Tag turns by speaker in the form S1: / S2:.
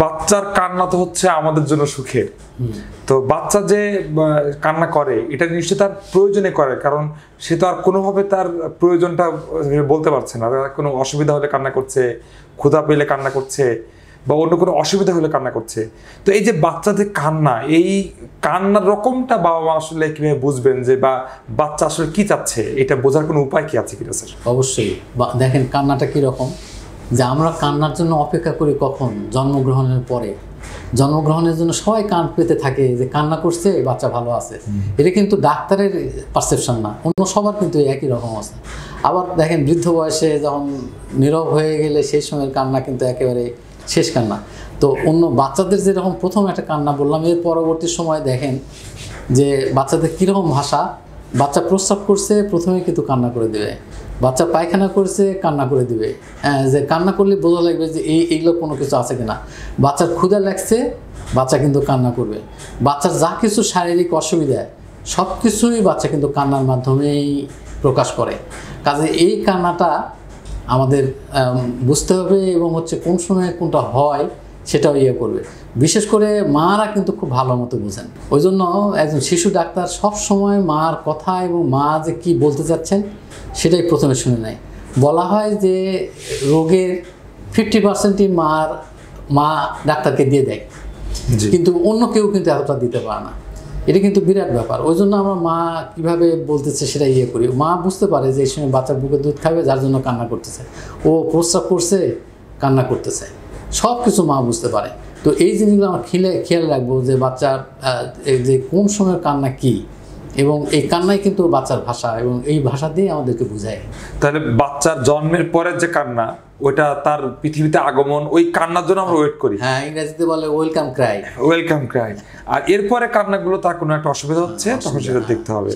S1: বাচ্চার কান্না তো হচ্ছে আমাদের জন্য সুখের। তো বাচ্চা যে কান্না করে এটা নিশ্চয়ই তার প্রয়োজনে করে, কারণ সে তো আর কোনোভাবে তার প্রয়োজনটা বলতে পারছে না। কোনো অসুবিধা হলে কান্না করছে, ক্ষুধা পেলে কান্না করছে, বা অন্য কোনো অসুবিধা হলে কান্না করছে। তো এই যে বাচ্চাদের কান্না, এই কান্নার রকমটা বাবা মা আসলে কিভাবে বুঝবেন যে বা বাচ্চা আসলে কি চাচ্ছে, এটা বোঝার কোনো উপায় কি আছে কিনা স্যার?
S2: অবশ্যই দেখেন কান্নাটা কীরকম, যে আমরা কান্নার জন্য অপেক্ষা করি কখন? জন্মগ্রহণের পরে। জন্মগ্রহণের জন্য সবাই কান পেতে থাকে যে কান্না করছে, বাচ্চা ভালো আছে। এটা কিন্তু ডাক্তারের পারসেপশন না, অন্য সবার কিন্তু একই রকম আছে। আবার দেখেন বৃদ্ধ বয়সে যখন নীরব হয়ে গেলে সেই সময়ের কান্না কিন্তু একেবারে শেষ কান্না। তো অন্য বাচ্চাদের যেরকম প্রথম একটা কান্না বললাম, এর পরবর্তী সময় দেখেন যে বাচ্চাদের কীরকম ভাষা। বাচ্চা প্রস্রাব করছে প্রথমে কিন্তু কান্না করে দেবে, বাচ্চা পায়খানা করছে কান্না করে দিবে। যে কান্না করলে বোঝা লাগবে যে এইগুলো কোনো কিছু আছে কিনা। বাচ্চার ক্ষুধা লাগছে, বাচ্চা কিন্তু কান্না করবে। বাচ্চার যা কিছু শারীরিক অসুবিধা সব কিছুই বাচ্চা কিন্তু কান্নার মাধ্যমেই প্রকাশ করে। কাজে এই কান্নাটা আমাদের বুঝতে হবে, এবং হচ্ছে কোন সময় কোনটা হয় সেটাও করবে। বিশেষ করে মারা কিন্তু খুব ভালো মতো বোঝেন। ওই জন্য একজন শিশু ডাক্তার সব সময় মার কথা এবং মা যে কি বলতে চাচ্ছেন সেটাই প্রথমে শুনে নেয়। বলা হয় যে রোগের 50%ই মা ডাক্তারকে দিয়ে দেয়, কিন্তু অন্য কেউ কিন্তু এতটা দিতে পারে না। এটা কিন্তু বিরাট ব্যাপার। ওই জন্য আমরা মা কীভাবে বলতেছে সেটা করি। মা বুঝতে পারে যে এই সময় বাচ্চার বুকে দুধ খাবে, যার জন্য কান্না করতেছে, ও প্রস্রাব করছে কান্না করতেছে, সব কিছু মা বুঝতে পারে। তো এই জিনিসগুলো আমরা খেয়াল রাখবো যে বাচ্চার যে কোন সময়ের কান্না কি, এবং এই কান্নাই কিন্তু বাচ্চার ভাষা, এবং এই ভাষা দিয়ে আমাদেরকে বুঝায়।
S1: তাহলে বাচ্চার জন্মের পরের যে কান্না, ওটা তার পৃথিবীতে আগমন, ওই কান্নার জন্য আমরা ওয়েট করি।
S2: হ্যাঁ, ইংরেজিতে বলে ওয়েলকাম ক্রাই।
S1: Welcome cry. আর এরপরে কান্নাগুলো তার কোনো একটা অসুবিধা হচ্ছে, তখন সেটা দেখতে হবে।